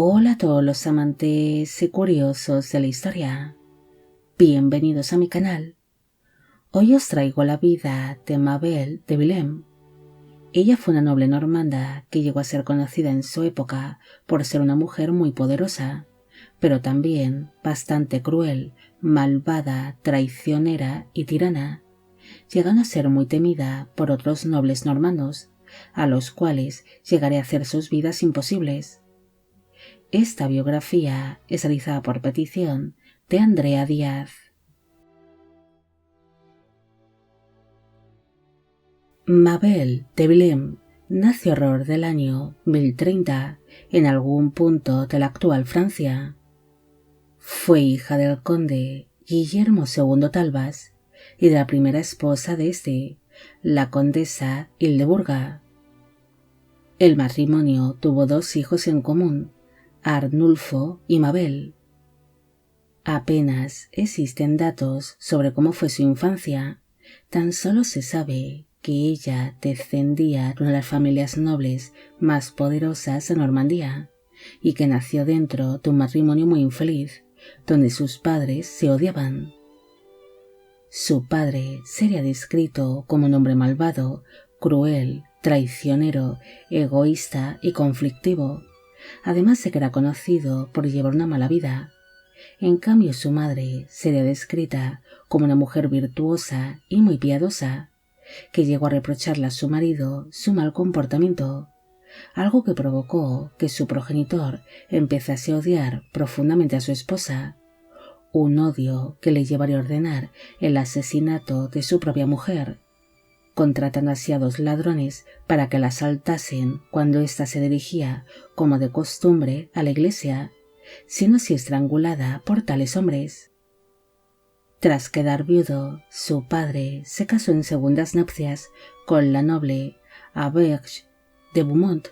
Hola a todos los amantes y curiosos de la historia. Bienvenidos a mi canal. Hoy os traigo la vida de Mabel de Vilém. Ella fue una noble normanda que llegó a ser conocida en su época por ser una mujer muy poderosa, pero también bastante cruel, malvada, traicionera y tirana, llegando a ser muy temida por otros nobles normandos, a los cuales llegaría a hacer sus vidas imposibles. Esta biografía es realizada por petición de Andrea Díaz. Mabel de Vilém nació alrededor del año 1030 en algún punto de la actual Francia. Fue hija del conde Guillermo II Talbas y de la primera esposa de este, la condesa Hildeburga. El matrimonio tuvo dos hijos en común, Arnulfo y Mabel. Apenas existen datos sobre cómo fue su infancia, tan solo se sabe que ella descendía de una de las familias nobles más poderosas de Normandía y que nació dentro de un matrimonio muy infeliz, donde sus padres se odiaban. Su padre sería descrito como un hombre malvado, cruel, traicionero, egoísta y conflictivo, además de que era conocido por llevar una mala vida. En cambio, su madre sería descrita como una mujer virtuosa y muy piadosa, que llegó a reprocharle a su marido su mal comportamiento, algo que provocó que su progenitor empezase a odiar profundamente a su esposa, un odio que le llevaría a ordenar el asesinato de su propia mujer, contratando así a dos ladrones para que la asaltasen cuando ésta se dirigía, como de costumbre, a la iglesia, siendo así estrangulada por tales hombres. Tras quedar viudo, su padre se casó en segundas nupcias con la noble Auberge de Beaumont,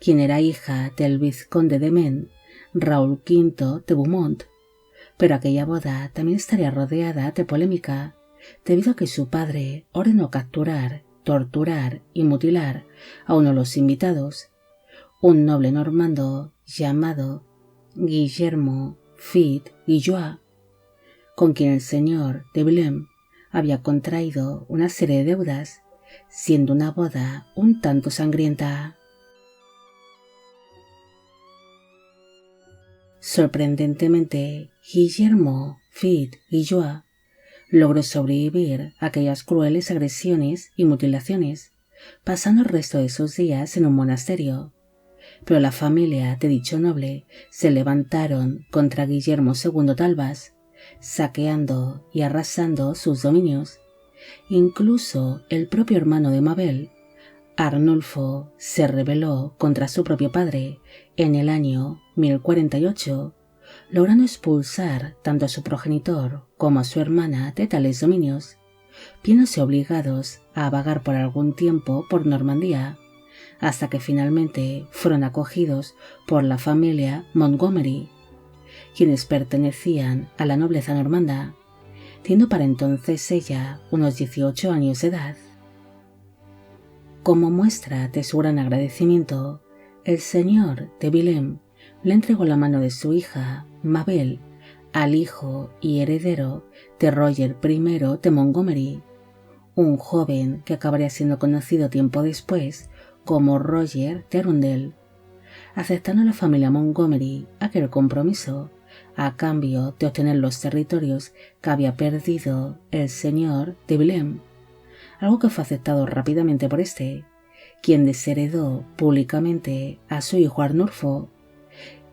quien era hija del vizconde de Maine, Raúl V de Beaumont, pero aquella boda también estaría rodeada de polémica, debido a que su padre ordenó capturar, torturar y mutilar a uno de los invitados, un noble normando llamado Guillermo Fit y Joie, con quien el señor de Vilém había contraído una serie de deudas, siendo una boda un tanto sangrienta. Sorprendentemente, Guillermo Fit y Joie logró sobrevivir a aquellas crueles agresiones y mutilaciones, pasando el resto de sus días en un monasterio. Pero la familia de dicho noble se levantaron contra Guillermo II Talbas, saqueando y arrasando sus dominios. Incluso el propio hermano de Mabel, Arnulfo, se rebeló contra su propio padre en el año 1048, logrando expulsar tanto a su progenitor como a su hermana de tales dominios, viéndose obligados a vagar por algún tiempo por Normandía, hasta que finalmente fueron acogidos por la familia Montgomery, quienes pertenecían a la nobleza normanda, teniendo para entonces ella unos 18 años de edad. Como muestra de su gran agradecimiento, el señor de Vilém le entregó la mano de su hija, Mabel, al hijo y heredero de Roger I de Montgomery, un joven que acabaría siendo conocido tiempo después como Roger de Arundel, aceptando a la familia Montgomery aquel compromiso a cambio de obtener los territorios que había perdido el señor de Vilém, algo que fue aceptado rápidamente por este, quien desheredó públicamente a su hijo Arnulfo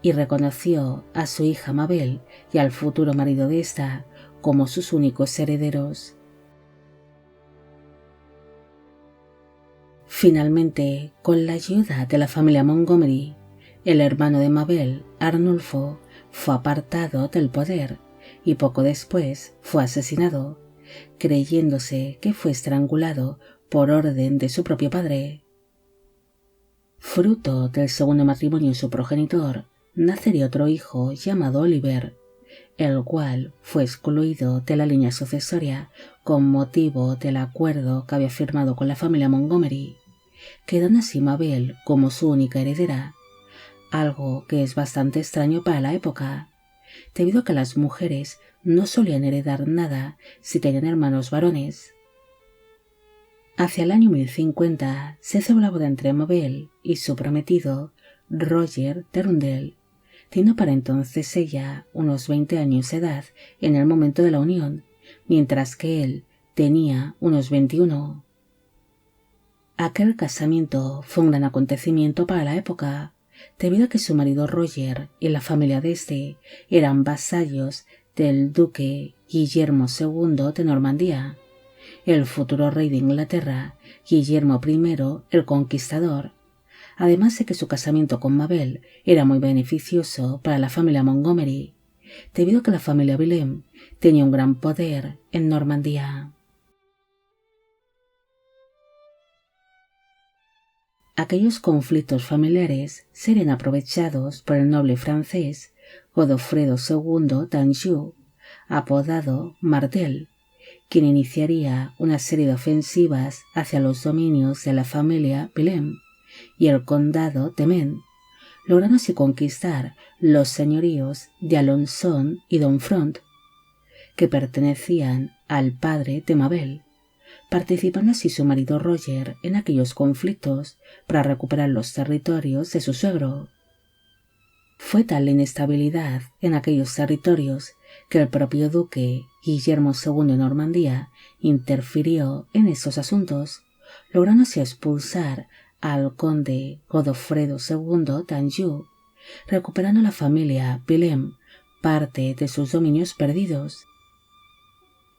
y reconoció a su hija Mabel y al futuro marido de ésta como sus únicos herederos. Finalmente, con la ayuda de la familia Montgomery, el hermano de Mabel, Arnulfo, fue apartado del poder y poco después fue asesinado, creyéndose que fue estrangulado por orden de su propio padre. Fruto del segundo matrimonio de su progenitor, nacería otro hijo llamado Oliver, el cual fue excluido de la línea sucesoria con motivo del acuerdo que había firmado con la familia Montgomery, quedando así Mabel como su única heredera, algo que es bastante extraño para la época, debido a que las mujeres no solían heredar nada si tenían hermanos varones. Hacia el año 1050 se celebró la boda entre Mabel y su prometido, Roger de Arundel, teniendo para entonces ella unos 20 años de edad en el momento de la unión, mientras que él tenía unos 21. Aquel casamiento fue un gran acontecimiento para la época, debido a que su marido Roger y la familia de este eran vasallos del duque Guillermo II de Normandía, el futuro rey de Inglaterra, Guillermo I el Conquistador, además de que su casamiento con Mabel era muy beneficioso para la familia Montgomery, debido a que la familia Boleyn tenía un gran poder en Normandía. Aquellos conflictos familiares serían aprovechados por el noble francés Godofredo II d'Anjou, apodado Martel, quien iniciaría una serie de ofensivas hacia los dominios de la familia Boleyn y el condado de Maine, logrando así conquistar los señoríos de Alençon y Domfront, que pertenecían al padre de Mabel, participando así su marido Roger en aquellos conflictos para recuperar los territorios de su suegro. Fue tal la inestabilidad en aquellos territorios que el propio duque Guillermo II de Normandía interfirió en estos asuntos, logrando así expulsar al conde Godofredo II d'Anjou, recuperando a la familia Boleyn parte de sus dominios perdidos.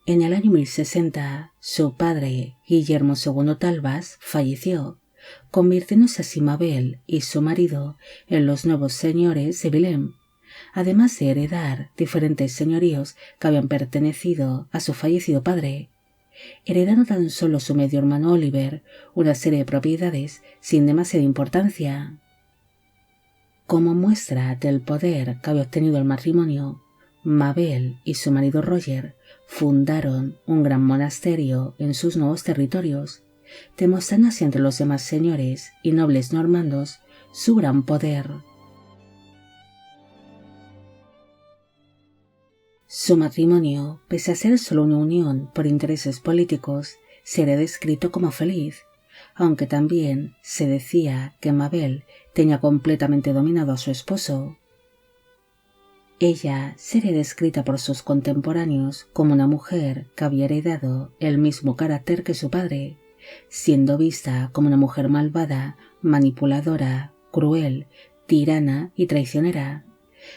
En el año 1060, su padre, Guillermo II Talbas, falleció, convirtiéndose así Mabel y su marido en los nuevos señores de Boleyn, además de heredar diferentes señoríos que habían pertenecido a su fallecido padre, heredando tan solo su medio hermano Oliver una serie de propiedades sin demasiada importancia. Como muestra del poder que había obtenido el matrimonio, Mabel y su marido Roger fundaron un gran monasterio en sus nuevos territorios, demostrando así entre los demás señores y nobles normandos su gran poder. Su matrimonio, pese a ser solo una unión por intereses políticos, sería descrito como feliz, aunque también se decía que Mabel tenía completamente dominado a su esposo. Ella sería descrita por sus contemporáneos como una mujer que había heredado el mismo carácter que su padre, siendo vista como una mujer malvada, manipuladora, cruel, tirana y traicionera,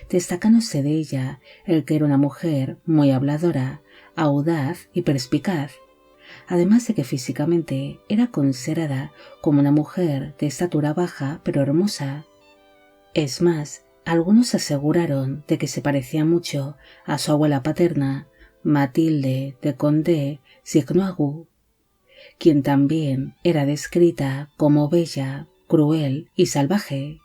destacándose de ella el que era una mujer muy habladora, audaz y perspicaz, además de que físicamente era considerada como una mujer de estatura baja pero hermosa. Es más, algunos aseguraron de que se parecía mucho a su abuela paterna, Matilde de Condé-Signoiseau, quien también era descrita como bella, cruel y salvaje.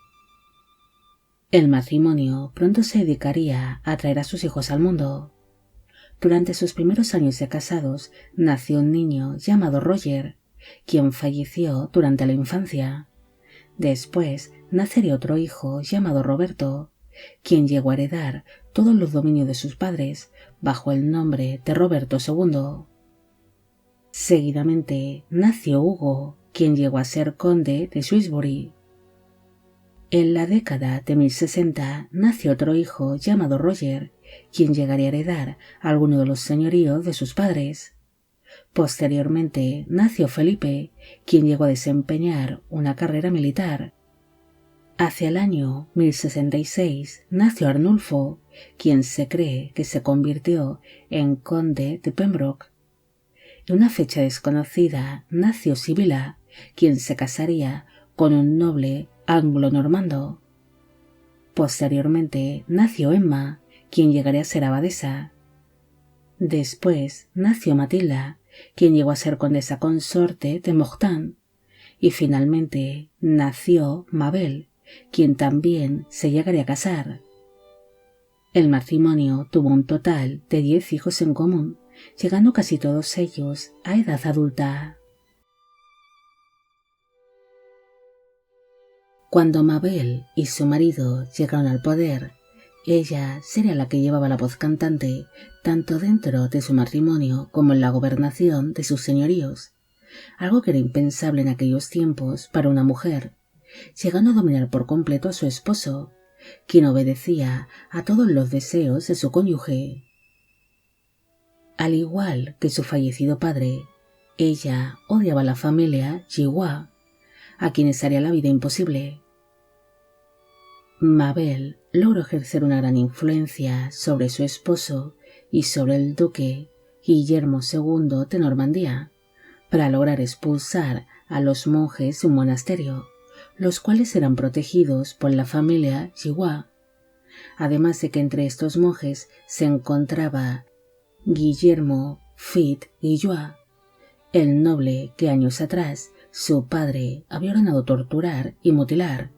El matrimonio pronto se dedicaría a traer a sus hijos al mundo. Durante sus primeros años de casados nació un niño llamado Roger, quien falleció durante la infancia. Después nacería otro hijo llamado Roberto, quien llegó a heredar todos los dominios de sus padres bajo el nombre de Roberto II. Seguidamente nació Hugo, quien llegó a ser conde de Shrewsbury. En la década de 1060 nació otro hijo llamado Roger, quien llegaría a heredar alguno de los señoríos de sus padres. Posteriormente nació Felipe, quien llegó a desempeñar una carrera militar. Hacia el año 1066 nació Arnulfo, quien se cree que se convirtió en conde de Pembroke. En una fecha desconocida nació Sibila, quien se casaría con un noble anglo-normando. Posteriormente nació Emma, quien llegaría a ser abadesa. Después nació Matilda, quien llegó a ser condesa consorte de Mortain, y finalmente nació Mabel, quien también se llegaría a casar. El matrimonio tuvo un total de 10 hijos en común, llegando casi todos ellos a edad adulta. Cuando Mabel y su marido llegaron al poder, ella sería la que llevaba la voz cantante tanto dentro de su matrimonio como en la gobernación de sus señoríos, algo que era impensable en aquellos tiempos para una mujer, llegando a dominar por completo a su esposo, quien obedecía a todos los deseos de su cónyuge. Al igual que su fallecido padre, ella odiaba a la familia Jiwa, a quienes haría la vida imposible. Mabel logró ejercer una gran influencia sobre su esposo y sobre el duque Guillermo II de Normandía, para lograr expulsar a los monjes de un monasterio, los cuales eran protegidos por la familia Jiwa, además de que entre estos monjes se encontraba Guillermo Fitzguillot, el noble que años atrás su padre había ordenado torturar y mutilar.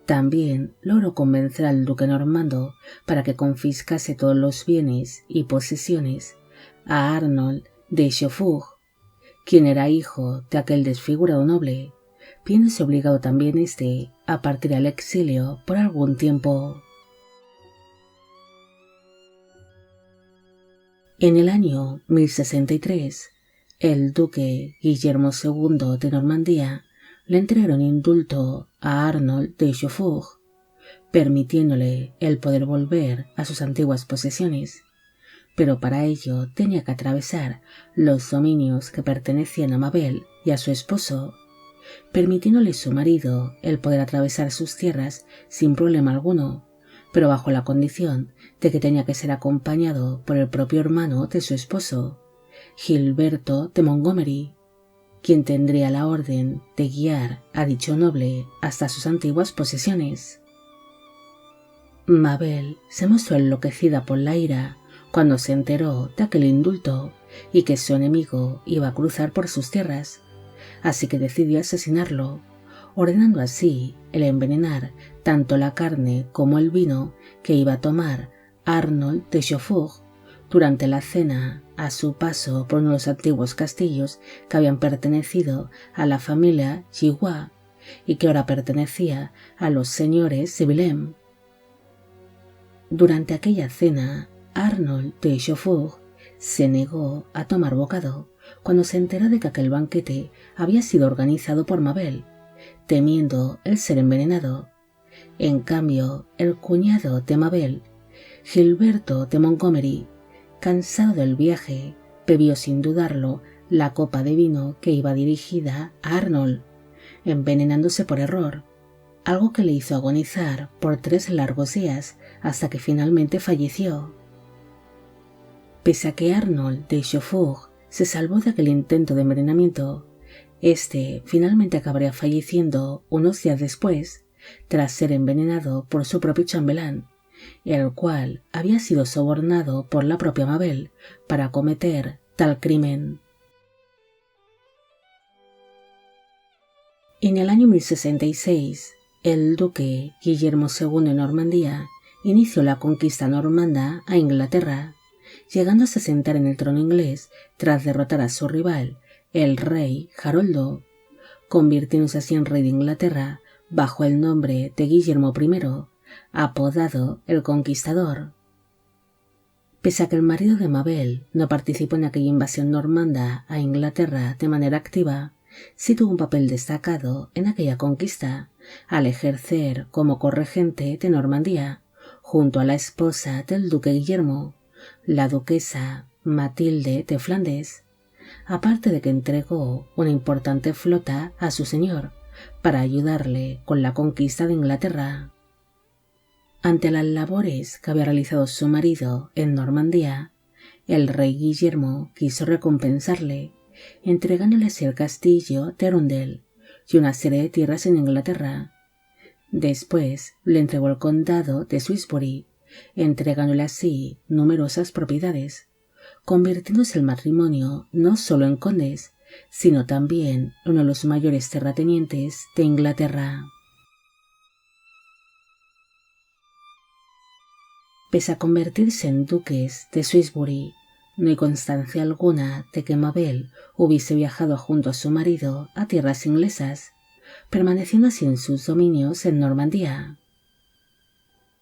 También logró convencer al duque normando para que confiscase todos los bienes y posesiones a Arnold de Chauffour, quien era hijo de aquel desfigurado noble, viéndose obligado también a partir al exilio por algún tiempo. En el año 1063, el duque Guillermo II de Normandía le entregaron indulto a Arnold de Chauffour, permitiéndole el poder volver a sus antiguas posesiones, pero para ello tenía que atravesar los dominios que pertenecían a Mabel y a su esposo, permitiéndole su marido el poder atravesar sus tierras sin problema alguno, pero bajo la condición de que tenía que ser acompañado por el propio hermano de su esposo, Gilberto de Montgomery, quien tendría la orden de guiar a dicho noble hasta sus antiguas posesiones. Mabel se mostró enloquecida por la ira cuando se enteró de aquel indulto y que su enemigo iba a cruzar por sus tierras, así que decidió asesinarlo, ordenando así el envenenar tanto la carne como el vino que iba a tomar Arnold de Chauffour durante la cena a su paso por uno de los antiguos castillos que habían pertenecido a la familia Jiwa y que ahora pertenecía a los señores de Willem. Durante aquella cena, Arnold de Chauffour se negó a tomar bocado cuando se enteró de que aquel banquete había sido organizado por Mabel, temiendo el ser envenenado. En cambio, el cuñado de Mabel, Gilberto de Montgomery, cansado del viaje, bebió sin dudarlo la copa de vino que iba dirigida a Arnold, envenenándose por error, algo que le hizo agonizar por 3 largos días hasta que finalmente falleció. Pese a que Arnold de Chauffour se salvó de aquel intento de envenenamiento, finalmente acabaría falleciendo unos días después, tras ser envenenado por su propio chambelán, el cual había sido sobornado por la propia Mabel para cometer tal crimen. En el año 1066, el duque Guillermo II de Normandía inició la conquista normanda a Inglaterra, llegando a sentar en el trono inglés tras derrotar a su rival, el rey Haroldo, convirtiéndose así en rey de Inglaterra bajo el nombre de Guillermo I, apodado el Conquistador. Pese a que el marido de Mabel no participó en aquella invasión normanda a Inglaterra de manera activa, sí tuvo un papel destacado en aquella conquista, al ejercer como corregente de Normandía, junto a la esposa del duque Guillermo, la duquesa Matilde de Flandes, aparte de que entregó una importante flota a su señor para ayudarle con la conquista de Inglaterra. Ante las labores que había realizado su marido en Normandía, el rey Guillermo quiso recompensarle, entregándole así el castillo de Arundel y una serie de tierras en Inglaterra. Después le entregó el condado de Shrewsbury, entregándole así numerosas propiedades, convirtiéndose el matrimonio no solo en condes, sino también en uno de los mayores terratenientes de Inglaterra. Pese a convertirse en duques de Shrewsbury, no hay constancia alguna de que Mabel hubiese viajado junto a su marido a tierras inglesas, permaneciendo así en sus dominios en Normandía.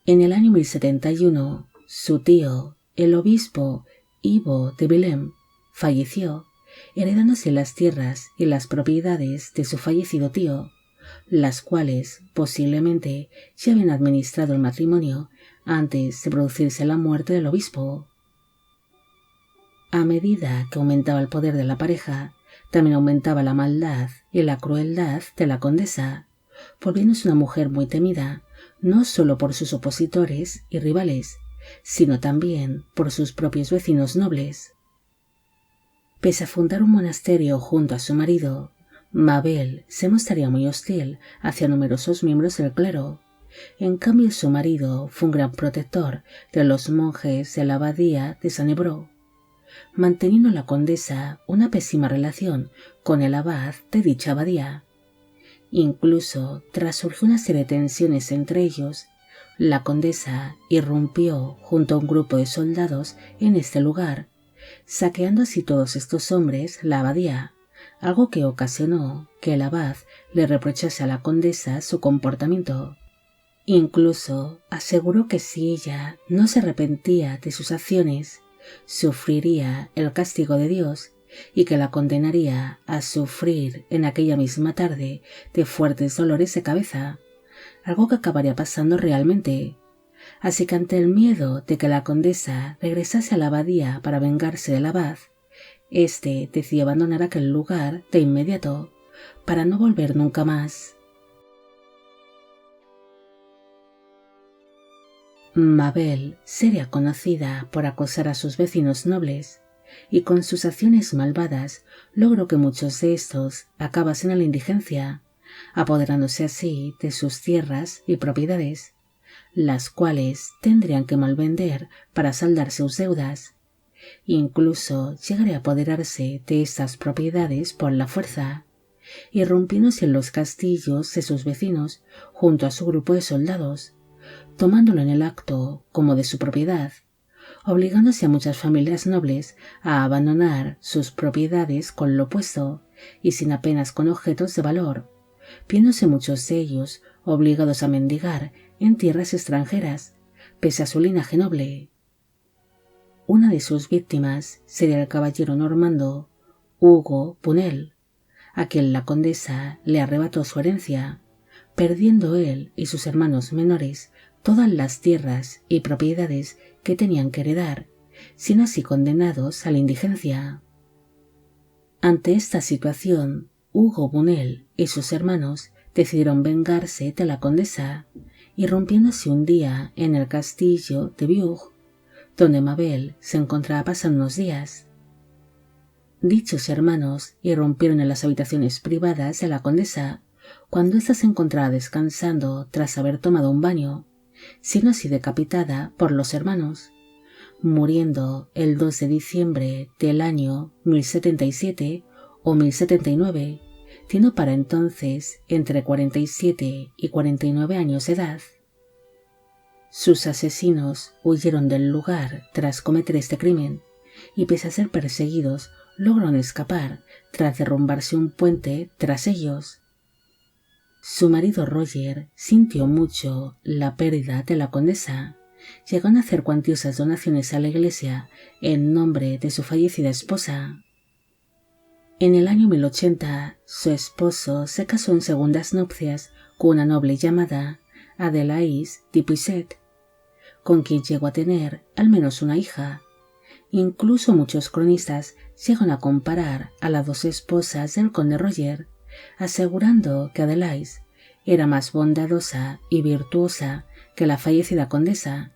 En el año 1071, su tío, el obispo Ivo de Bellem, falleció, heredándose las tierras y las propiedades de su fallecido tío, las cuales posiblemente ya habían administrado el matrimonio antes de producirse la muerte del obispo. A medida que aumentaba el poder de la pareja, también aumentaba la maldad y la crueldad de la condesa, volviéndose una mujer muy temida, no solo por sus opositores y rivales, sino también por sus propios vecinos nobles. Pese a fundar un monasterio junto a su marido, Mabel se mostraría muy hostil hacia numerosos miembros del clero. En cambio, su marido fue un gran protector de los monjes de la abadía de San Hebró, manteniendo la condesa una pésima relación con el abad de dicha abadía. Incluso tras surgir una serie de tensiones entre ellos, la condesa irrumpió junto a un grupo de soldados en este lugar, saqueando así todos estos hombres la abadía, algo que ocasionó que el abad le reprochase a la condesa su comportamiento. Incluso aseguró que si ella no se arrepentía de sus acciones, sufriría el castigo de Dios y que la condenaría a sufrir en aquella misma tarde de fuertes dolores de cabeza, algo que acabaría pasando realmente. Así que ante el miedo de que la condesa regresase a la abadía para vengarse del abad, éste decidió abandonar aquel lugar de inmediato, para no volver nunca más. Mabel sería conocida por acosar a sus vecinos nobles, y con sus acciones malvadas logró que muchos de estos acabasen en la indigencia, apoderándose así de sus tierras y propiedades, las cuales tendrían que malvender para saldar sus deudas. Incluso llegaría a apoderarse de estas propiedades por la fuerza, irrumpiéndose en los castillos de sus vecinos junto a su grupo de soldados, tomándolo en el acto como de su propiedad, obligándose a muchas familias nobles a abandonar sus propiedades con lo opuesto y sin apenas con objetos de valor, viéndose muchos de ellos obligados a mendigar en tierras extranjeras, pese a su linaje noble. Una de sus víctimas sería el caballero normando Hugo Bunel, a quien la condesa le arrebató su herencia, perdiendo él y sus hermanos menores todas las tierras y propiedades que tenían que heredar, siendo así condenados a la indigencia. Ante esta situación, Hugo Bunel y sus hermanos decidieron vengarse de la condesa, irrumpiéndose un día en el castillo de Biug, donde Mabel se encontraba pasando unos días. Dichos hermanos irrumpieron en las habitaciones privadas de la condesa cuando ésta se encontraba descansando tras haber tomado un baño, siendo así decapitada por los hermanos, muriendo el 2 de diciembre del año 1077 o 1079, teniendo para entonces entre 47 y 49 años de edad. Sus asesinos huyeron del lugar tras cometer este crimen y, pese a ser perseguidos, lograron escapar tras derrumbarse un puente tras ellos. Su marido Roger sintió mucho la pérdida de la condesa, llegando a hacer cuantiosas donaciones a la iglesia en nombre de su fallecida esposa. En el año 1080, su esposo se casó en segundas nupcias con una noble llamada Adelaïs de Puiset, con quien llegó a tener al menos una hija. Incluso muchos cronistas llegan a comparar a las dos esposas del conde Roger, asegurando que Adelaïs era más bondadosa y virtuosa que la fallecida condesa.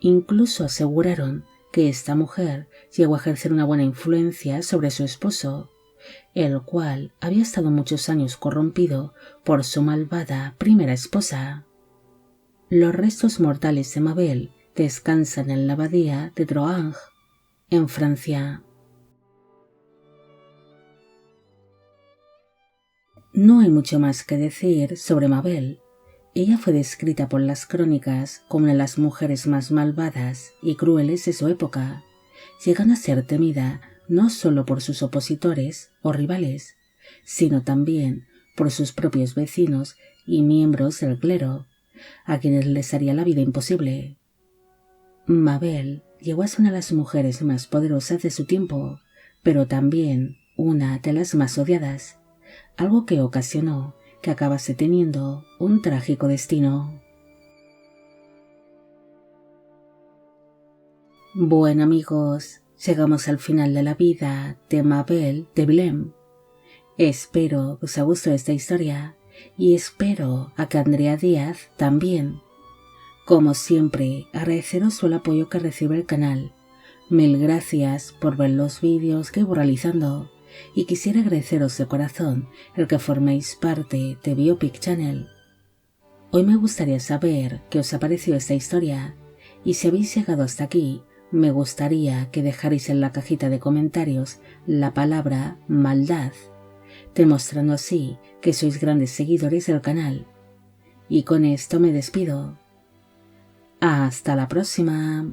Incluso aseguraron que esta mujer llegó a ejercer una buena influencia sobre su esposo, el cual había estado muchos años corrompido por su malvada primera esposa. Los restos mortales de Mabel descansan en la abadía de Droange, en Francia. No hay mucho más que decir sobre Mabel. Ella fue descrita por las crónicas como una de las mujeres más malvadas y crueles de su época, llegando a ser temida no solo por sus opositores o rivales, sino también por sus propios vecinos y miembros del clero, a quienes les haría la vida imposible. Mabel llegó a ser una de las mujeres más poderosas de su tiempo, pero también una de las más odiadas, algo que ocasionó que acabase teniendo un trágico destino. Bueno amigos, llegamos al final de la vida de Mabel de Bellem. Espero que os haya gustado esta historia y espero a que Andrea Díaz también. Como siempre, agradeceros el apoyo que recibe el canal. Mil gracias por ver los vídeos que voy realizando y quisiera agradeceros de corazón el que forméis parte de Biopic Channel. Hoy me gustaría saber qué os ha parecido esta historia y si habéis llegado hasta aquí, me gustaría que dejarais en la cajita de comentarios la palabra maldad, demostrando así que sois grandes seguidores del canal. Y con esto me despido. Hasta la próxima.